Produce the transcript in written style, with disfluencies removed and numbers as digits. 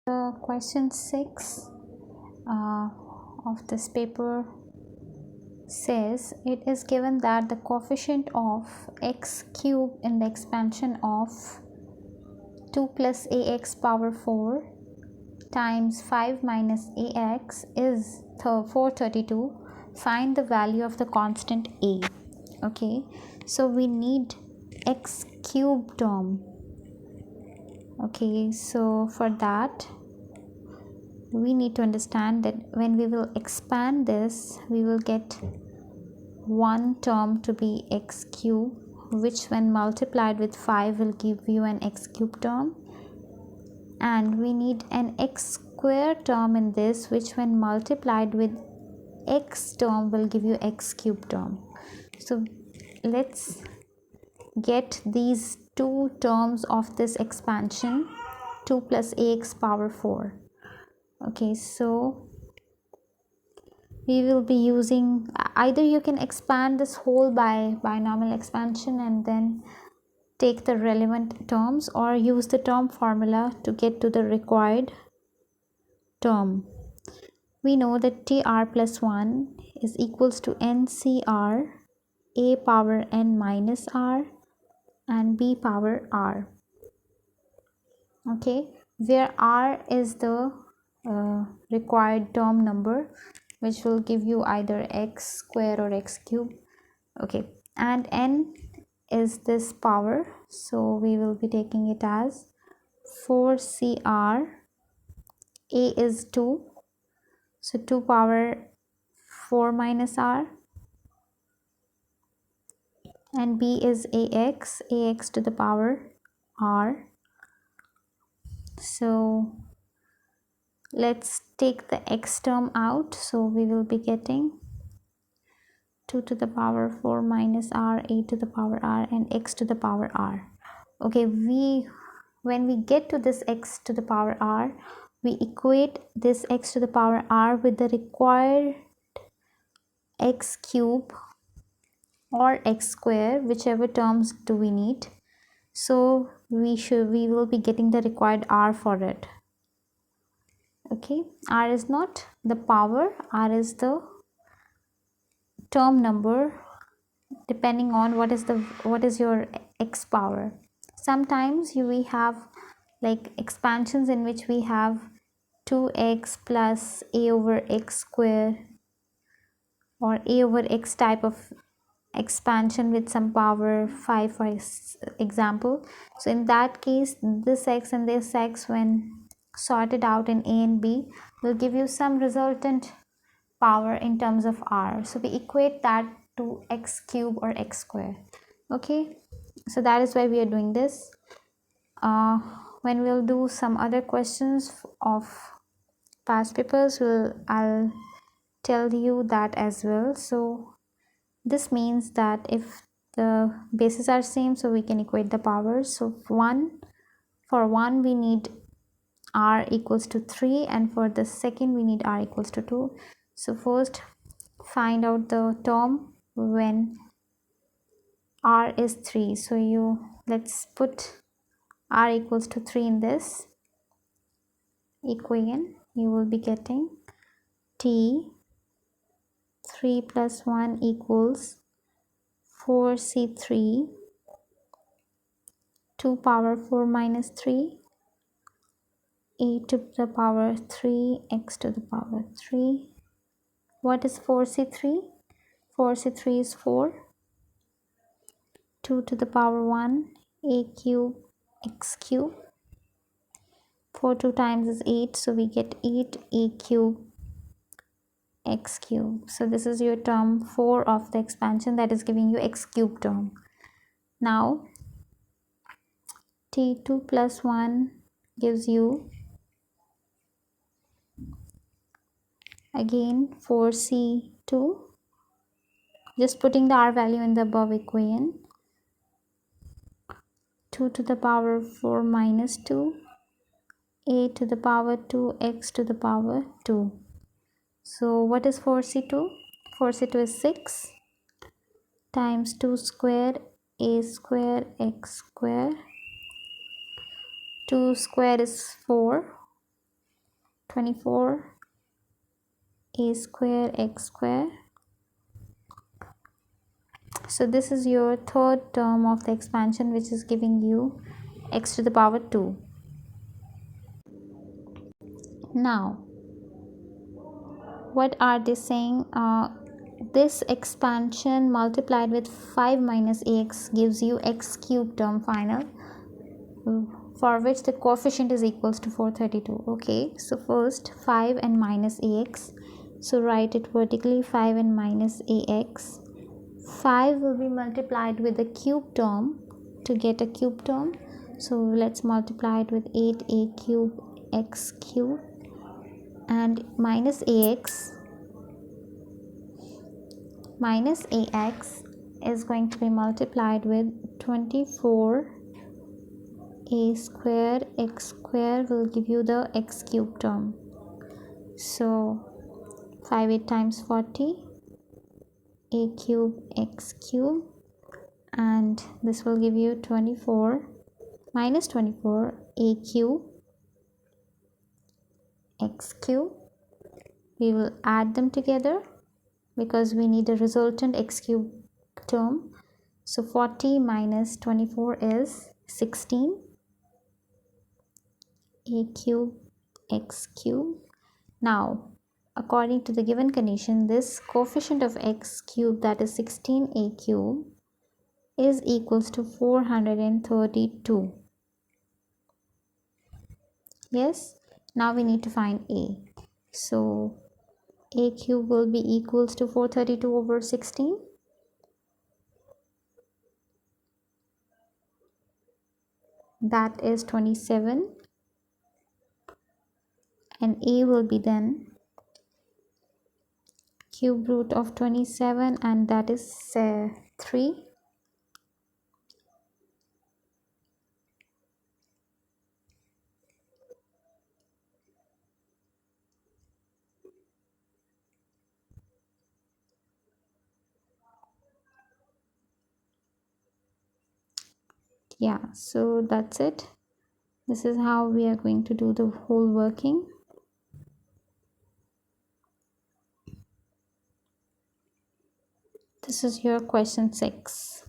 Question 6 of this paper says it is given that the coefficient of x cube in the expansion of 2 plus ax power 4 times 5 minus ax is 432. Find the value of the constant a. Okay, so we need x cube term. Okay, so for that we need to understand that when we will expand this, we will get one term to be x cube, which when multiplied with 5 will give you an x cube term, and we need an x square term in this, which when multiplied with x term will give you x cube term. So let's get these two terms of this expansion, 2 plus ax power 4. Okay, so we will be using, either you can expand this whole by binomial expansion and then take the relevant terms, or use the term formula to get to the required term. We know that tr plus 1 is equals to ncr a power n minus r and b power r. Okay, where r is the required term number, which will give you either x square or x cube. Okay, and n is this power, so we will be taking it as 4cr. A is 2, so 2 power 4 minus r, and b is ax to the power r. So let's take the x term out, so we will be getting 2 to the power 4 minus r, a to the power r, and x to the power r. Okay, when we get to this x to the power r, we equate this x to the power r with the required x cube or x square, whichever terms do we need. So we will be getting the required r for it. Okay, r is not the power, r is the term number depending on what is your x power. Sometimes we have like expansions in which we have 2x plus a over x square or a over x type of expansion with some power 5, for example. So in that case, this x and this x, when sorted out in a and b, will give you some resultant power in terms of r. So we equate that to x cube or x square. Okay, so that is why we are doing this. When we'll do some other questions of past papers, I'll tell you that as well. So this means that if the bases are same, so we can equate the powers. So for one we need r equals to 3, and for the second we need r equals to 2. So first find out the term when r is 3. So let's put r equals to 3 in this equation. You will be getting t 3 plus 1 equals 4c3, 2 power 4 minus 3, a to the power 3, x to the power 3. What is 4c3? 4c3 is 4. 2 to the power 1, a cube, x cube. 4 2 times is 8, so we get 8 a cube, x cube. So this is your term 4 of the expansion, that is giving you x cube term. Now t2 plus 1 gives you again 4c2, just putting the r value in the above equation. 2 to the power 4 minus 2, a to the power 2, x to the power 2. So what is 4c2? 4c2 is 6 times 2 square, a square, x square. 2 square is 4, 24 a square x square. So this is your third term of the expansion, which is giving you x to the power 2. Now what are they saying? This expansion multiplied with 5 minus ax gives you x cube term final, for which the coefficient is equals to 432. Okay, so first 5 and minus ax, so write it vertically, 5 and minus ax. 5 will be multiplied with the cube term to get a cube term, so let's multiply it with 8a cube x cube, and minus ax is going to be multiplied with 24 a square x square will give you the x cube term. So 5 8 times 40 a cube x cube, and this will give you 24 minus 24 a cube x cube. We will add them together because we need a resultant x cube term. So 40 minus 24 is 16 a cube x cube. Now according to the given condition, this coefficient of x cube, that is 16 a cube, is equals to 432. Yes, now we need to find a. So a cube will be equals to 432 over 16. That is 27, and a will be then cube root of 27, and that is 3. Yeah, so that's it. This is how we are going to do the whole working. This is your question 6.